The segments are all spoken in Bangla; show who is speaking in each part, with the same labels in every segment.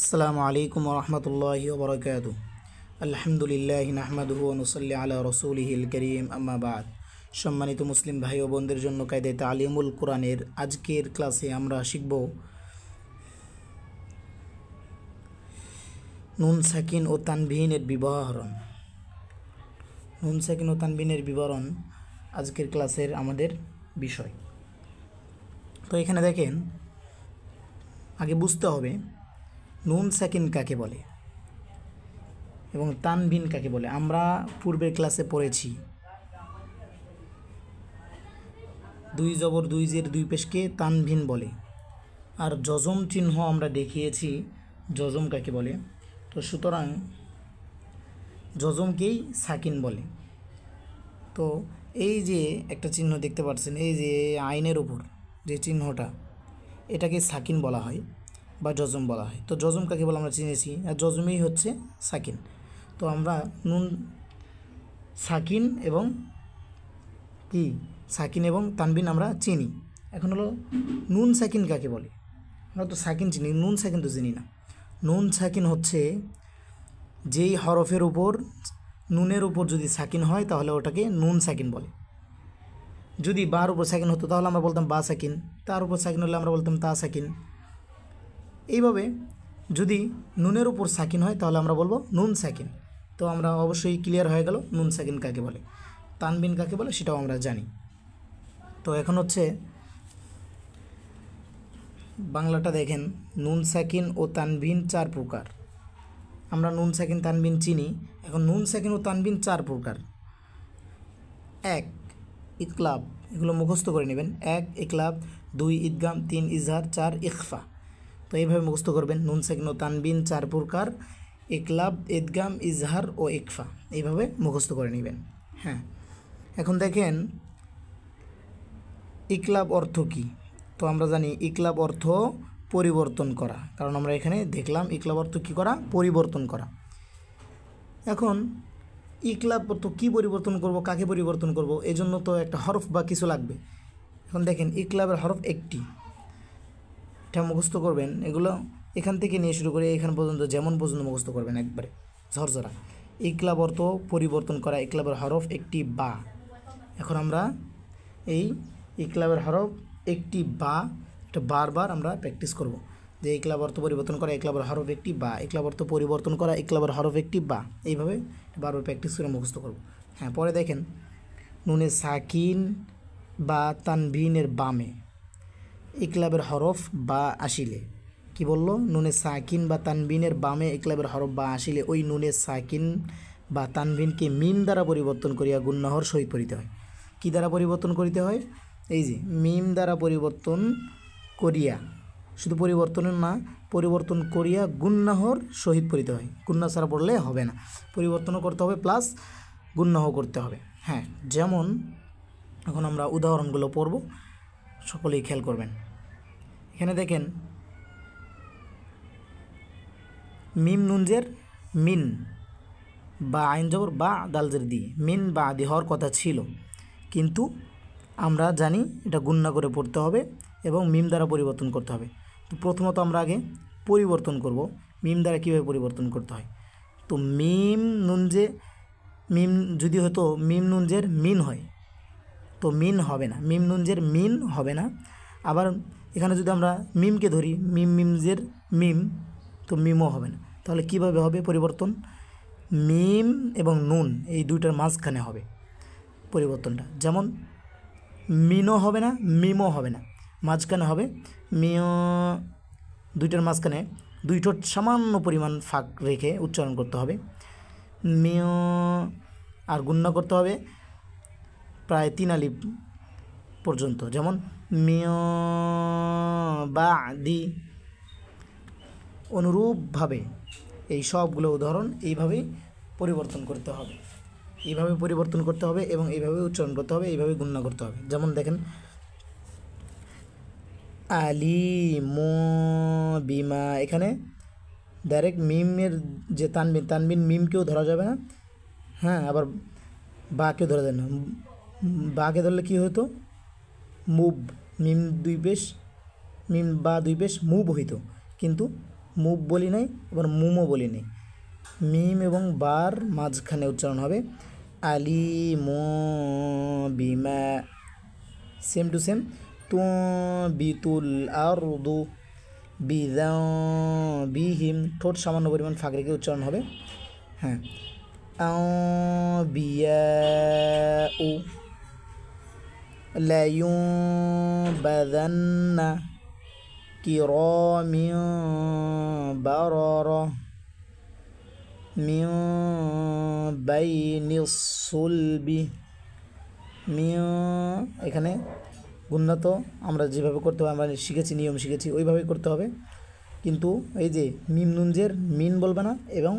Speaker 1: আসসালামু আলাইকুম ওরহমতুল্লাহি ওবরাকাতুহু। আলহামদুলিল্লাহি নাহমাদুহু ওয়া নুসাল্লি আলা রাসূলিহিল কারীম, আম্মা বাদ। সম্মানিত মুসলিম ভাই ও বোনদের জন্য কায়দায়ে তালিমুল কোরআনের আজকের ক্লাসে আমরা শিখব নুন সাকিন ও তানবিনের বিবরণ। নুন সাকিন ও তানবিনের বিবরণ আজকের ক্লাসের আমাদের বিষয়। তো এখানে দেখেন, আগে বুঝতে হবে নুন সাকিন কাকে বলে এবং তানবিন কাকে বলে। আমরা পূর্বের ক্লাসে পড়েছি দুই জবর দুই জের দুই পেশকে তানবিন বলে, আর যজম চিহ্ন আমরা দেখিয়েছি যজম কাকে বলে। তো সুতরাং যজমকেই সাকিন বলে। তো এই যে একটা চিহ্ন দেখতে পাচ্ছেন, এই যে আইনের উপর যে চিহ্নটা, এটাকে সাকিন বলা হয় বা যজম বলা হয়। তো যজম কাকে বলে আমরা চিনেছি, আর যজমই হচ্ছে সাকিন। তো আমরা নুন সাকিন এবং কি সাকিন এবং তানবিন আমরা চিনি। এখন হলো নুন সাকিন কাকে বলে। আমরা তো সাকিন চিনি, নুন সাকিন তো চিনি না। নুন সাকিন হচ্ছে যেই হরফের উপর নুনের উপর যদি সাকিন হয় তাহলে ওটাকে নুন সাকিন বলে। যদি বার উপর সাকিন হতো তাহলে আমরা বলতাম বা সাকিন, তার উপর সাকিন হলে আমরা বলতাম তা সাকিন। এইভাবে যদি নুনের উপর সাকিন হয় তাহলে আমরা বলবো নুন সাকিন। তো আমরা অবশ্যই ক্লিয়ার হয়ে গেল নুন সাকিন কাকে বলে, তানবিন কাকে বলে সেটাও আমরা জানি। তো এখন হচ্ছে বাংলাটা দেখেন, নুন সাকিন ও তানবিন চার প্রকার। আমরা নুন সাকিন তানবিন চিনি। এখন নুন সাকিন ও তানবিন চার প্রকার। এক, ইকলাব, এগুলো মুখস্থ করে নেবেন। এক ইকলাব, দুই ইদগাম, তিন ইজহার, চার ইখফা। তো এইভাবে মুখস্থ করবেন, নুন সাকিন ও তানবিন চার প্রকার, ইকলাব, ইদগাম, ইজহার ও ইকফা, এইভাবে মুখস্থ করে নেবেন। হ্যাঁ, এখন দেখেন ইকলাব অর্থ কী। তো আমরা জানি ইকলাব অর্থ পরিবর্তন করা, কারণ আমরা এখানে দেখলাম ইকলাব অর্থ কী করা, পরিবর্তন করা। এখন ইকলাব অর্থ কী পরিবর্তন করব, কাকে পরিবর্তন করব, এজন্য তো একটা হরফ বা কিছু লাগবে। এখন দেখেন ইকলাবের হরফ একটি, এটা মুখস্থ করবেন। এগুলো এখান থেকে নিয়ে শুরু করে এখান পর্যন্ত যেমন পর্যন্ত মুখস্থ করবেন একবারে ঝরঝরা। ইকলাব অর্থ পরিবর্তন করা, ইকলাবের হরফ একটি বা। এখন আমরা এই ইকলাবের হরফ একটি বা এটা বারবার আমরা প্র্যাকটিস করব, যে ইকলাব অর্থ পরিবর্তন করা, ইকলাবের হরফ একটি বা, ইকলাব অর্থ পরিবর্তন করা, ইকলাবের হরফ একটি বা। এইভাবে বারবার প্র্যাকটিস করে মুখস্থ করব। হ্যাঁ, পরে দেখেন নুনে সাকিন বা তানবিনের বামে ইকলাবের হরফ বা আসিলে, কি বললো, নুনে সাকিন বা তানবিনের বামে ইকলাবের হরফ বা আসিলে ওই নুনে সাকিন বা তানবিনকে মিম দ্বারা পরিবর্তন করিয়া গুণনাহর সহিত পড়িতে হয়। কি দ্বারা পরিবর্তন করিতে হয়? এই যে মিম দ্বারা পরিবর্তন করিয়া, শুধু পরিবর্তন না, পরিবর্তন করিয়া গুণনাহর সহিত পড়িতে হয়। গুণনা ছাড়া পড়লে হবে না, পরিবর্তনও করতে হবে প্লাস গুণনাহ করতে হবে। হ্যাঁ, যেমন এখন আমরা উদাহরণগুলো পড়ব, সকলেই খেয়াল করবেন। এখানে দেখেন মিম নুনজের মিন বা আইন জবর বা দালজের দিয়ে মিন বা আদি হওয়ার কথা ছিল, কিন্তু আমরা জানি এটা গুণনা করে পড়তে হবে এবং মিম দ্বারা পরিবর্তন করতে হবে। তো প্রথমত আমরা আগে পরিবর্তন করব, মিম দ্বারা কীভাবে পরিবর্তন করতে হয়। তো মিম নুনজে মিম যদি হতো মিম নুনজের মিন হয় তো মিন হবে না, মিম নুনজের মিন হবে না। আবার এখানে যদি আমরা মিমকে ধরি মিম মিমজের মিম, তো মিমও হবে না। তাহলে কিভাবে হবে পরিবর্তন? মিম এবং নুন এই দুইটার মাঝখানে হবে পরিবর্তনটা। যেমন মিনও হবে না, মিমও হবে না, মাঝখানে হবে মিও। দুইটার মাঝখানে দুই ঠোঁট সামান্য পরিমাণ ফাঁক রেখে উচ্চারণ করতে হবে মিও, আর গুণনা করতে হবে প্রায় 3 আলিফ পর্যন্ত। যেমন মিও বা দি, অনুরূপভাবে এই সবগুলো উদাহরণ এইভাবেই পরিবর্তন করতে হবে, এইভাবে পরিবর্তন করতে হবে এবং এইভাবে উচ্চারণ করতে হবে, এইভাবে গুণনা করতে হবে। যেমন দেখেন আলিমু বিমা, এখানে ডাইরেক্ট মিমের যে তানবিন, তানবিন মিমকেও ধরা যাবে না, হ্যাঁ, আবার বাকেও ধরা যাবে না। বাকে ধরলে কী হতো, মুভ, মিম দুই পেশ, মিম বা দুই পেশ মুভ হইতো, কিন্তু মুভ বলি নাই, আবার মুমও বলি নাই। মিম এবং বার মাঝখানে উচ্চারণ হবে আলিমু বিমা, সেম টু সেম। তুবিতুল আরদু বিযাবিহিম, ঠোঁট সামান্য পরিমাণ ফাঁক রেখে উচ্চারণ হবে। হ্যাঁ, আউবিয়াউ লা ইউনবাযান্না কিরামিন বারারা মিন বাইনিস সুলবি মিন, এখানে গুণনাত আমরা যেভাবে করতে হবে, আমরা শিখেছি, নিয়ম শিখেছি, ওইভাবেই করতে হবে। কিন্তু এই যে মিম নুনজের মিন বলবে না, এবং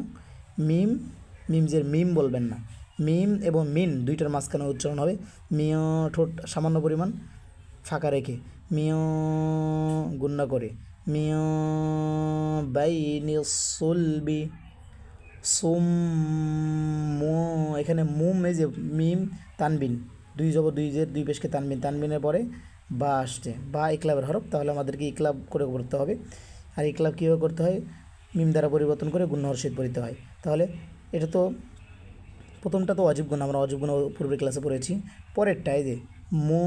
Speaker 1: মিমজের মিম বলবেন না। মিম এবং মিন দুইটার মাঝখানে উচ্চারণ হবে। মিয়, ঠোঁট সামান্য পরিমাণ ফাঁকা রেখে মিয় গুণনা করে মিয় বাইনিস সুলবি সুম্মু, এখানে মুম, এই যে মিম তানবিন, দুই জবর দুই জের দুই পেশকে তানবিন, তানবিনের পরে বা আসছে, বা ইকলাবের হরফ, তাহলে আমাদেরকে ইকলাব করে করতে হবে। আর ইকলাব কীভাবে করতে হয়, মিম দ্বারা পরিবর্তন করে গুণহর সহিত পড়িতে হয়। তাহলে এটা তো প্রথমটা তো অজীব গুণ, আমরা অজীব গুণ পূর্বের ক্লাসে পড়েছি। পরেরটা এই যে মো,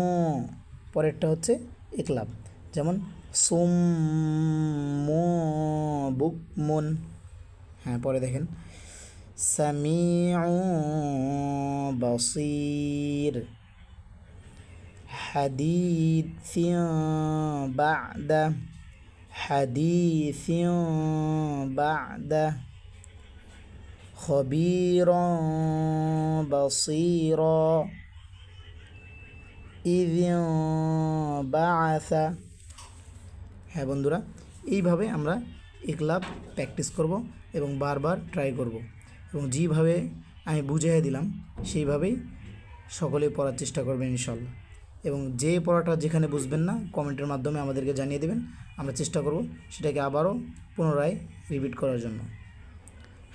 Speaker 1: পরেরটা হচ্ছে ইকলাব, যেমন সুম মো বুক মন। হ্যাঁ, পরে দেখেন সামিউ বাসীর হাদিসিন বা'দা হাদিসিন বা'দা খবীরন বাসীরা ইযিন বা'আসা। হ্যাঁ বন্ধুরা, এইভাবে আমরা ইকলাব প্র্যাকটিস করব এবং বারবার ট্রাই করব, এবং যেভাবে আমি বুঝিয়ে দিলাম সেইভাবেই সকলেই পড়ার চেষ্টা করবেন ইনশাল্লাহ। এবং যে পড়াটা যেখানে বুঝবেন না, কমেন্টের মাধ্যমে আমাদেরকে জানিয়ে দেবেন, আমরা চেষ্টা করব সেটাকে আবারও পুনরায় রিপিট করার জন্য।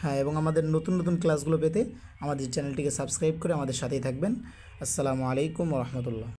Speaker 1: হ্যাঁ, এবং আমাদের নতুন নতুন ক্লাসগুলো পেতে আমাদের চ্যানেলটিকে সাবস্ক্রাইব করে আমাদের সাথেই থাকবেন। আসসালামু আলাইকুম ওয়া রাহমাতুল্লাহ।